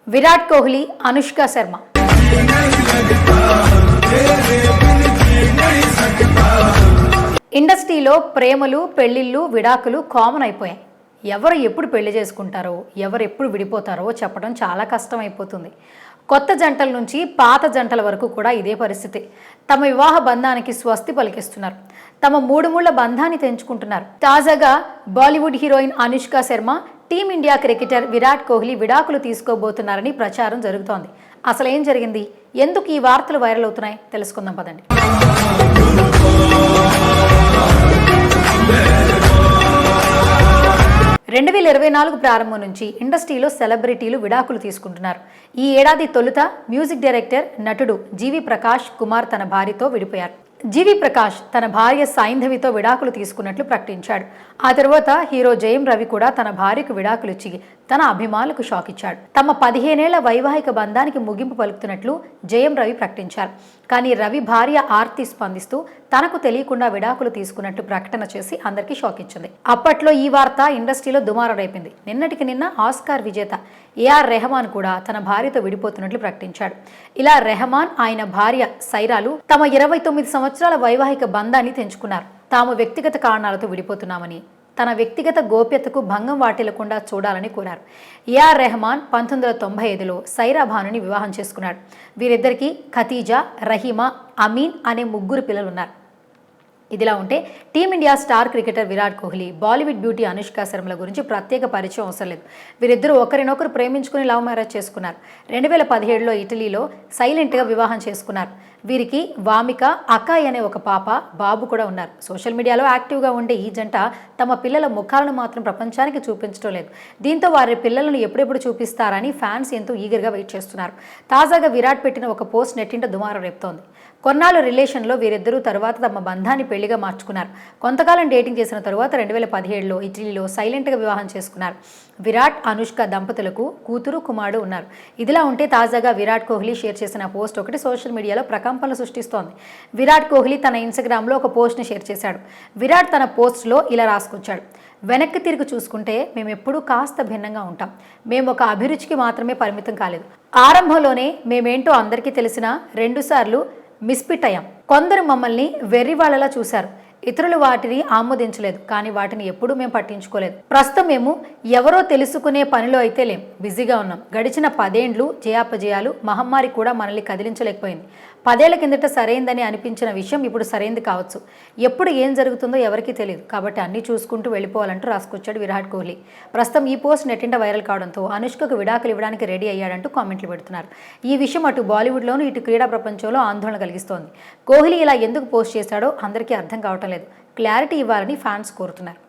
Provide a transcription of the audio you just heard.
విరాట్ కోహ్లీ, అనుష్క శర్మ. ఇండస్ట్రీలో ప్రేమలు, పెళ్లిళ్ళు, విడాకులు కామన్ అయిపోయాయి. ఎవరు ఎప్పుడు పెళ్లి చేసుకుంటారో, ఎవరు ఎప్పుడు విడిపోతారో చెప్పడం చాలా కష్టం అయిపోతుంది. కొత్త జంటల నుంచి పాత జంటల వరకు కూడా ఇదే పరిస్థితి. తమ వివాహ బంధానికి స్వస్తి పలికిస్తున్నారు. తమ మూడుముళ్ల బంధాన్ని తెంచుకుంటున్నారు. తాజాగా Bollywood heroine Anushka Sharma, team India cricketer Virat Kohli విడాకులు తీసుకోబోతున్నారని ప్రచారం జరుగుతోంది. అసలు ఏం జరిగింది? ఎందుకు ఈ వార్తలు వైరల్ అవుతున్నాయి? తెలుసుకుందాం పదండి. 2024 ప్రారంభం నుంచి ఇండస్ట్రీలో సెలబ్రిటీలు విడాకులు తీసుకుంటున్నారు. ఈ ఏడాది తొలుత మ్యూజిక్ డైరెక్టర్, నటుడు జీవి ప్రకాష్ కుమార్ తన భార్యతో విడిపోయారు. జీవి ప్రకాష్ తన భార్య సైంధవితో విడాకులు తీసుకున్నట్లు ప్రకటించాడు. ఆ తర్వాత హీరో జయం రవి కూడా తన భార్యకు విడాకులు ఇచ్చి తన అభిమానులకు షాక్ ఇచ్చాడు. తమ 15 ఏళ్ల వైవాహిక బంధానికి ముగింపు పలుకుతున్నట్లు జయం రవి ప్రకటించారు. కానీ రవి భార్య ఆర్తి స్పందిస్తూ తనకు తెలియకుండా విడాకులు తీసుకున్నట్లు ప్రకటన చేసి అందరికీ షాక్ ఇచ్చింది. అప్పట్లో ఈ వార్త ఇండస్ట్రీలో దుమారం రేపింది. నిన్నటికి నిన్న ఆస్కార్ విజేత ఏఆర్ రెహమాన్ కూడా తన భార్యతో విడిపోతున్నట్లు ప్రకటించాడు. ఇలా రెహమాన్, ఆయన భార్య సైరాలు తమ 29 సంవత్సరాల వైవాహిక బంధాన్ని తెంచుకున్నారు. తాము వ్యక్తిగత కారణాలతో విడిపోతున్నామని, తన వ్యక్తిగత గోప్యతకు భంగం వాటిల్లకుండా చూడాలని కోరారు. ఏఆర్ రెహమాన్ 1995లో సైరా భానుని వివాహం చేసుకున్నాడు. వీరిద్దరికీ ఖతీజా, రహీమా, అమీన్ అనే 3 పిల్లలున్నారు. ఇదిలా ఉంటే team India star cricketer Virat Kohli, Bollywood beauty Anushka శర్మల గురించి ప్రత్యేక పరిచయం అవసరం లేదు. వీరిద్దరూ ఒకరినొకరు ప్రేమించుకుని లవ్ మ్యారేజ్ చేసుకున్నారు. 2017లో ఇటలీలో సైలెంట్గా వివాహం చేసుకున్నారు. వీరికి వామిక, అకాయ్ అనే ఒక పాప, బాబు కూడా ఉన్నారు. సోషల్ మీడియాలో యాక్టివ్గా ఉండే ఈ జంట తమ పిల్లల ముఖాలను మాత్రం ప్రపంచానికి చూపించడం లేదు. దీంతో వారి పిల్లలను ఎప్పుడెప్పుడు చూపిస్తారని ఫ్యాన్స్ ఎంతో ఈగర్గా వెయిట్ చేస్తున్నారు. తాజాగా విరాట్ పెట్టిన ఒక పోస్ట్ నెట్టింట దుమారం రేపుతోంది. కొన్నాళ్ళు రిలేషన్లో వీరిద్దరూ తరువాత తమ బంధాన్ని పెళ్లిగా మార్చుకున్నారు. కొంతకాలం డేటింగ్ చేసిన తరువాత 2017లో ఇటలీలో సైలెంట్గా వివాహం చేసుకున్నారు. విరాట్, అనుష్క దంపతులకు కూతురు, కుమారుడు ఉన్నారు. ఇదిలా ఉంటే తాజాగా విరాట్ కోహ్లీ షేర్ చేసిన పోస్ట్ ఒకటి సోషల్ మీడియాలో ప్రకంపనలు సృష్టిస్తోంది. విరాట్ కోహ్లీ తన ఇన్స్టాగ్రామ్లో ఒక పోస్ట్ని షేర్ చేశాడు. విరాట్ తన పోస్ట్లో ఇలా రాసుకొచ్చాడు: వెనక్కి తిరిగి చూసుకుంటే మేమెప్పుడూ కాస్త భిన్నంగా ఉంటాం. మేము ఒక అభిరుచికి మాత్రమే పరిమితం కాలేదు. ఆరంభంలోనే మేమేంటో అందరికీ తెలిసిన 2 సార్లు మిస్ఫిట్ అయ్యాం. కొందరు మమ్మల్ని వెర్రివాళ్లలా చూశారు. ఇతరులు వాటిని ఆమోదించలేదు, కానీ వాటిని ఎప్పుడూ మేము పట్టించుకోలేదు. ప్రస్తుతం మేము ఎవరో తెలుసుకునే పనిలో అయితే లేం, బిజీగా ఉన్నాం. గడిచిన 10 ఏండ్లు జయాపజయాలు, మహమ్మారి కూడా మనల్ని కదిలించలేకపోయింది. 10 ఏళ్ల కిందట సరైందని అనిపించిన విషయం ఇప్పుడు సరైంది కావచ్చు. ఎప్పుడు ఏం జరుగుతుందో ఎవరికీ తెలియదు, కాబట్టి అన్నీ చూసుకుంటూ వెళ్ళిపోవాలంటూ రాసుకొచ్చాడు విరాట్ కోహ్లీ. ప్రస్తుతం ఈ పోస్ట్ నెట్టింట వైరల్ కావడంతో అనుష్కకు విడాకులు ఇవ్వడానికి రెడీ అయ్యాడంటూ కామెంట్లు పెడుతున్నారు. ఈ విషయం అటు బాలీవుడ్లోనూ ఇటు క్రీడా ప్రపంచంలో ఆందోళన కలిగిస్తోంది. కోహ్లీ ఇలా ఎందుకు పోస్ట్ చేశాడో అందరికీ అర్థం కావటం లేదు. క్లారిటీ ఇవ్వాలని ఫ్యాన్స్ కోరుతున్నారు.